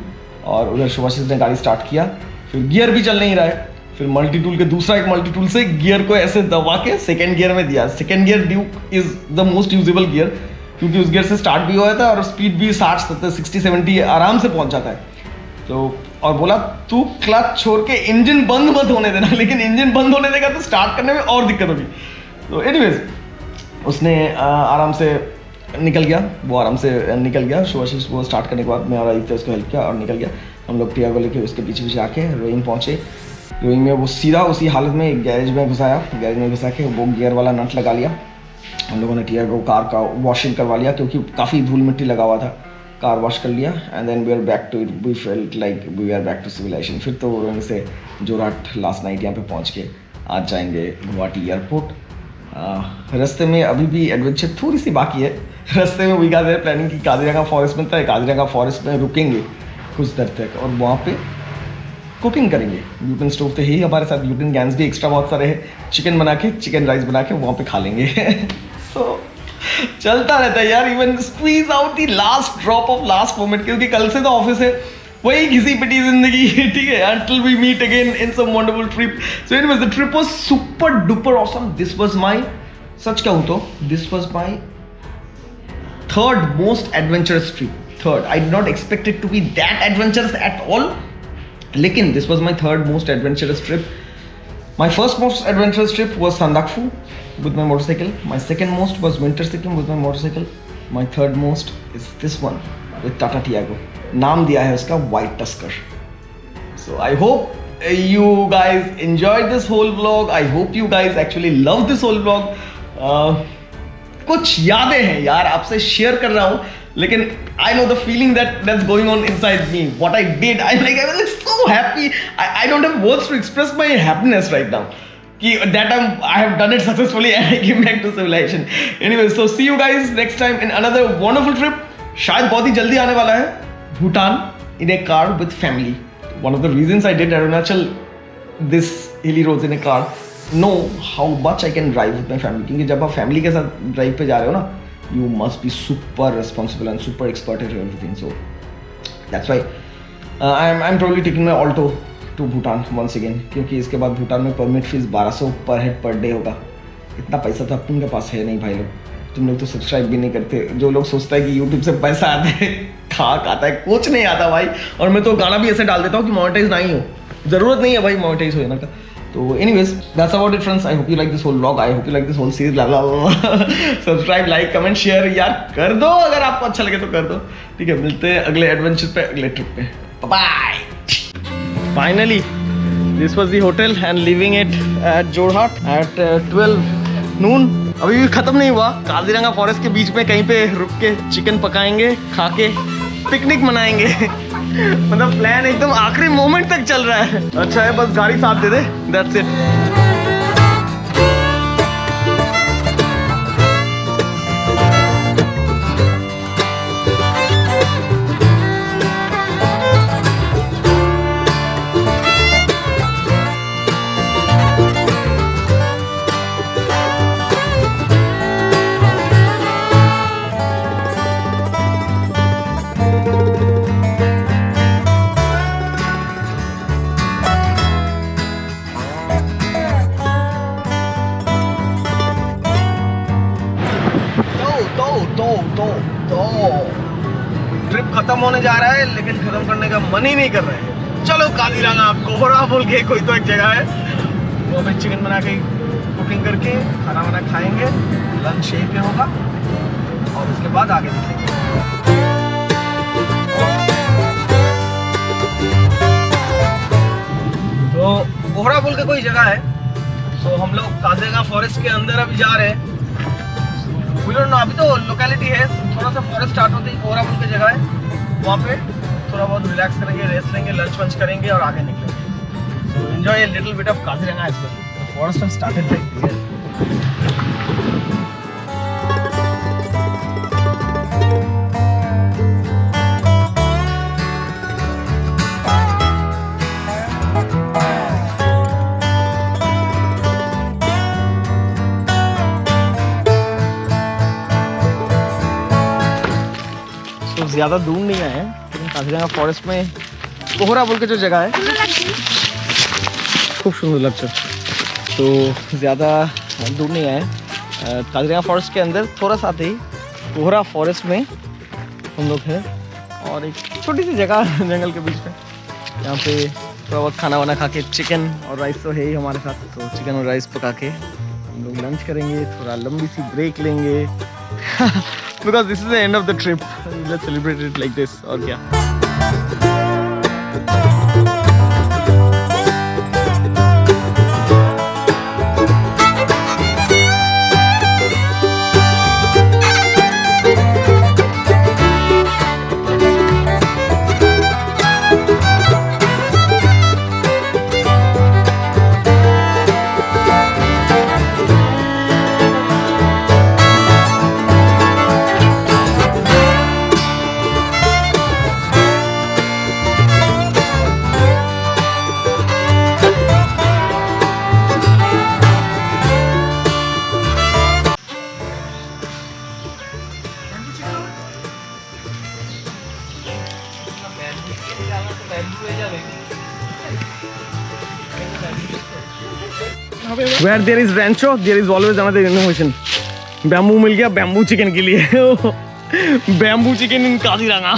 और उधर शुभाशीष ने गाड़ी स्टार्ट किया, फिर गियर भी चल नहीं रहा है, फिर मल्टी टूल के दूसरा एक मल्टी टूल से गियर को ऐसे दबा के सेकेंड गियर में दिया। Second gear Duke is the most usable gear, क्योंकि उस गियर से स्टार्ट भी हुआ था और स्पीड भी 60-70 आराम से पहुंच जाता है। तो और बोला तू क्लच छोड़ के इंजन बंद मत होने देना, लेकिन इंजन बंद होने देगा तो स्टार्ट करने में और दिक्कत होगी। तो एनीवेज उसने आराम से निकल गया, वो आराम से निकल गया। शुभाशीष वो स्टार्ट करने के बाद मैं और आदित्य उसको हेल्प किया और निकल गया। हम लोग टिया को लेके उसके पीछे पीछे आके रोइंग पहुँचे। रोइंग में वो सीधा उसी हालत में एक गैरेज में घुसाया, गैरेज में घुसा के वो गियर वाला नट लगा लिया। हम लोगों ने टिया को कार का वॉशिंग करवा लिया, क्योंकि काफ़ी धूल मिट्टी लगा हुआ था, कार वॉश कर लिया। And then we are back to it, we felt like we are back to civilization. फिर तो रोइंग से जोरहाट लास्ट नाइट यहाँ पे पहुँच के आज जाएंगे गुवाहाटी एयरपोर्ट। रास्ते में अभी भी एडवेंचर थोड़ी सी बाकी है। रास्ते में वी गाइस आर प्लानिंग कि काजीरंगा फॉरेस्ट में था, काजीरंगा फॉरेस्ट में रुकेंगे कुछ देर तक और वहाँ पे कुकिंग करेंगे। ब्यूटन स्टोव तो है ही हमारे साथ, ब्यूटन गैस भी एक्स्ट्रा बहुत सारे हैं, चिकन बना के चिकन राइस बना के वहाँ पे खा लेंगे। सो चलता रहता है यार, even squeeze out the last drop of last moment, क्योंकि कल से तो ऑफिस है, वही घिसी पिटी जिंदगी, ठीक है, until we meet again in some wonderful trip. So anyways, the trip was super duper awesome. This was my, सच कहूँ तो this was my third most adventurous trip. Third, I did not expect it to be that adventurous at all. लेकिन this was my third most adventurous trip. My first most adventurous trip was Sandakphu with my motorcycle. My second most was Winter Sikkim with my motorcycle. My third most is this one with Tata Tiago. नाम दिया है उसका White Tusker. So I hope you guys enjoyed this whole vlog. I hope you guys actually love this whole vlog. कुछ यादें हैं यार, आपसे share कर रहा हूँ, लेकिन I know the feeling that's going on inside me. What I did, I was like so happy. I don't have words to express my happiness right now. कि that I have done it successfully and I came back to civilization. Anyway, so see you guys next time in another wonderful trip. शायद बहुत ही जल्दी आने वाला है Bhutan in a car with family. One of the reasons I did Arunachal this hilly roads in a car, know how much I can drive with my family. क्योंकि जब आप family के साथ ड्राइव पे जा रहे हो ना, you must be super responsible and super expert at everything. So that's why I'm probably taking my Alto to Bhutan once again. क्योंकि इसके बाद भूटान में परमिट फीस 1200 पर हेड पर डे होगा। इतना पैसा तो तुम के पास है नहीं भाई लोग, तुम लोग तो सब्सक्राइब भी नहीं करते। जो लोग सोचता है कि यूट्यूब से पैसा आता है, खाक आता है, कुछ नहीं आता भाई। और मैं तो गाना भी ऐसे डाल देता हूँ कि मोनेटाइज नहीं हो, जरूरत नहीं है भाई मोनेटाइज होने का। तो anyways that's about it friends. I hope you like this whole vlog, I hope you like this whole series. Subscribe, like, comment, share यार कर दो, अगर आपको अच्छा लगे तो कर दो, ठीक है। मिलते हैं अगले एडवेंचर पे, अगले ट्रिप पे। Bye. Finally this was the hotel and living it at Jorhat at 12 noon। अभी भी खत्म नहीं हुआ, काजीरंगा फॉरेस्ट के बीच में कहीं पे रुक के चिकन पकाएंगे, खा के पिकनिक मनाएंगे। मतलब प्लान एकदम आखिरी मोमेंट तक चल रहा है। अच्छा है बस गाड़ी साथ दे दे, दैट्स इट। ट्रिप खत्म होने जा रहा है, लेकिन खत्म करने का मन ही नहीं कर रहा है। चलो काजीरंगा कोहरा बोल के कोई तो एक जगह है, वो पे चिकन बना के कुकिंग करके खाना वाना खाएंगे, लंच यहीं पे होगा और उसके बाद आगे निकलेंगे। तो कोहरा बोल के कोई जगह है, सो हम लोग काजीरंगा फॉरेस्ट के अंदर अभी जा रहे हैं। We don't know, अभी तो लोकेलिटी है, थोड़ा सा फॉरेस्ट स्टार्ट होते ही कोहरा बोल के जगह है, वहाँ पे थोड़ा बहुत रिलैक्स करेंगे, रेस्ट लेंगे, लंच वंच करेंगे और आगे निकलेंगे। So enjoy a little bit of Kaziranga as well. The forest has started like here. तो ज़्यादा दूर नहीं आए हैं, लेकिन काजीरंगा फॉरेस्ट में कोहरा बोल के जो जगह है खूब सुंदर लगता है, तो ज़्यादा दूर नहीं आए। काजीरंगा फॉरेस्ट के अंदर थोड़ा सा आते ही कोहरा फॉरेस्ट में हम लोग हैं, और एक छोटी सी जगह जंगल के बीच में, यहाँ पे थोड़ा बहुत खाना वाना खा के, चिकन और राइस तो है ही हमारे साथ, तो चिकन और राइस पका के हम लोग लंच करेंगे, थोड़ा लंबी सी ब्रेक लेंगे because this is the end of the trip, let's celebrate it like this. और क्या Where there is rancho, there is always another innovation. Bamboo मिल गया बैम्बू चिकन के लिए बैम्बू चिकन इन काजीरंगा।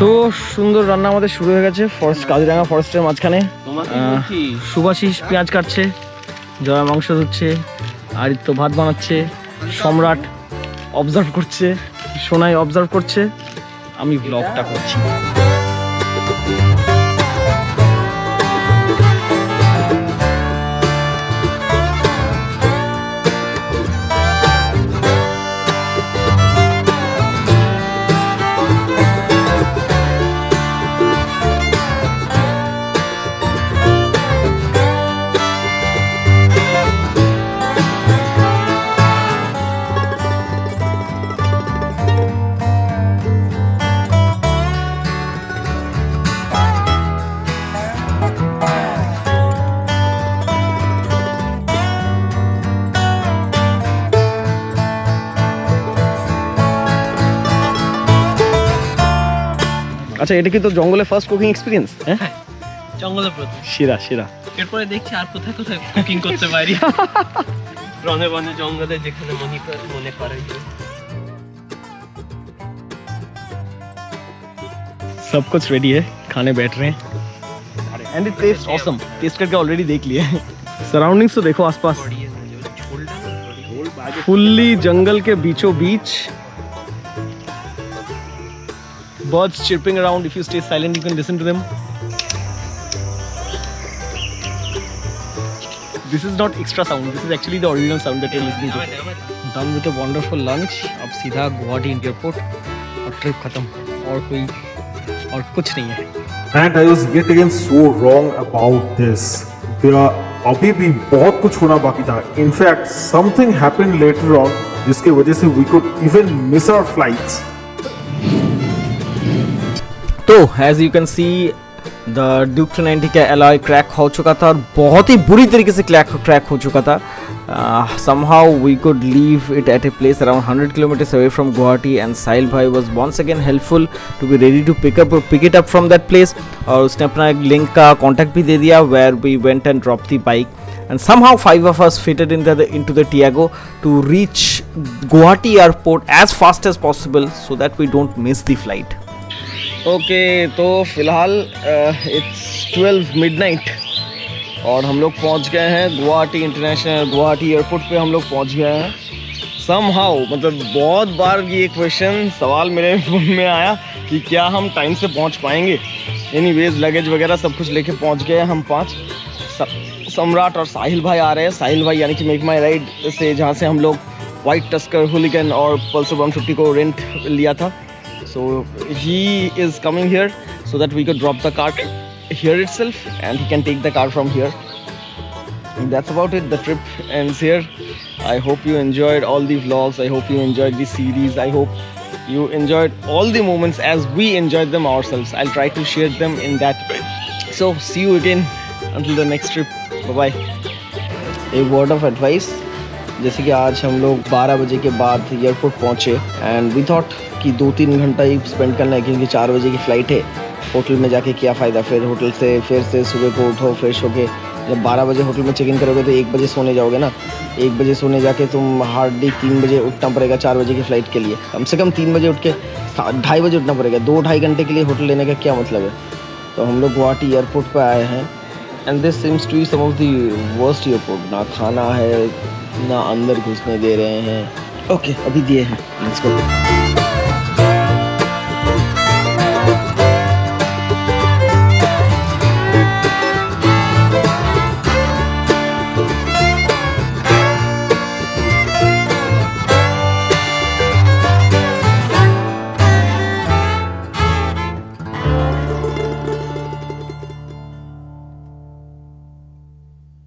তো সুন্দর রান্না আমাদের শুরু হয়ে গেছে ফরেস্ট, কাজিরাঙ্গা ফরেস্টের মাঝখানে। সুভাষিস পেঁয়াজ কাটছে, জয়া মাংস ধুচ্ছে, আদিত্য ভাত বানাচ্ছে, সম্রাট অবজার্ভ করছে, সোনাই অবজার্ভ করছে, আমি ব্লগটা করছি। আচ্ছা, এটা কি তো জঙ্গলে ফার্স্ট কুকিং এক্সপিরিয়েন্স? হ্যাঁ, জঙ্গলে প্রথম। সেরা সেরা। এরপরে দেখছি আর কোথায় কোথায় কুকিং করতে পারি। রনে বনে জঙ্গলে যেখানে মনে করে। सब कुछ रेडी है, खाने बैठ रहे हैं and it taste awesome. Taste करके ऑलरेडी देख लिए। सराउंडिंग्स तो देखो आसपास, फुल्ली जंगल के बीचों बीच, birds chirping around. If you stay silent, you can listen to them. This is not extra sound. This is actually the original sound that you're listening to. Done with a wonderful lunch. अब सीधा Guwahati airport और trip खत्म, और कुछ नहीं है। And I was yet again so wrong about this. There अभी भी बहुत कुछ होना बाकी था. In fact, something happened later on जिसके वजह से we could even miss our flights. तो as you can see the Duke 290 का एलॉय क्रैक हो चुका था, और बहुत ही बुरी तरीके से क्रैक हो चुका था। somehow we could leave it at a place around 100 kilometers away from Guwahati, and Sahil bhai was once again helpful to be ready to pick it up from that place, और उसने अपना एक link का contact भी दे दिया where we went and dropped the bike, and somehow 5 of us fitted into the Tiago to reach Guwahati airport as fast as possible so that we don't miss the flight. Okay तो फिलहाल it's 12 midnight और हम लोग पहुंच गए हैं Guwahati Guwahati airport पे हम लोग पहुंच गए हैं। समहाउ मतलब बहुत बार ये सवाल मेरे मन में आया कि क्या हम टाइम से पहुंच पाएंगे। एनीवेज लगेज वगैरह सब कुछ लेके पहुंच गए हम 5। सम्राट और साहिल भाई आ रहे हैं। साहिल भाई यानी कि मेक माई राइड से, जहाँ से हम लोग वाइट टस्कर, हुलिगन और पल्सर 150 को रेंट लिया था। So he is coming here so that we could drop the car here itself and he can take the car from here. And that's about it. The trip ends here. I hope you enjoyed all the vlogs. I hope you enjoyed the series. I hope you enjoyed all the moments as we enjoyed them ourselves. I'll try to share them in that way. So see you again until the next trip. Bye bye. A word of advice. जैसे कि आज हम लोग 12 बजे के बाद airport पहुँचे and we thought कि 2-3 घंटा ही स्पेंड करना है क्योंकि 4 बजे की फ़्लाइट है। होटल में जाके क्या फ़ायदा, फिर होटल से फिर से सुबह को उठो फ्रेश होके, जब 12 बजे होटल में चेक इन करोगे तो 1 बजे सोने जाओगे ना। 1 बजे सोने जाके तुम हार्डली 3 बजे उठना पड़ेगा 4 बजे की फ़्लाइट के लिए। कम से कम 3 बजे उठ के 2:30 बजे उठना पड़ेगा। 2-2.5 घंटे के लिए होटल लेने का क्या मतलब है। तो हम लोग गुवाहाटी एयरपोर्ट पर आए हैं and this seems to be some of the worst airport. ना खाना है, ना अंदर घुसने दे रहे हैं। ओके, अभी दिए हैं, लेट्स गो।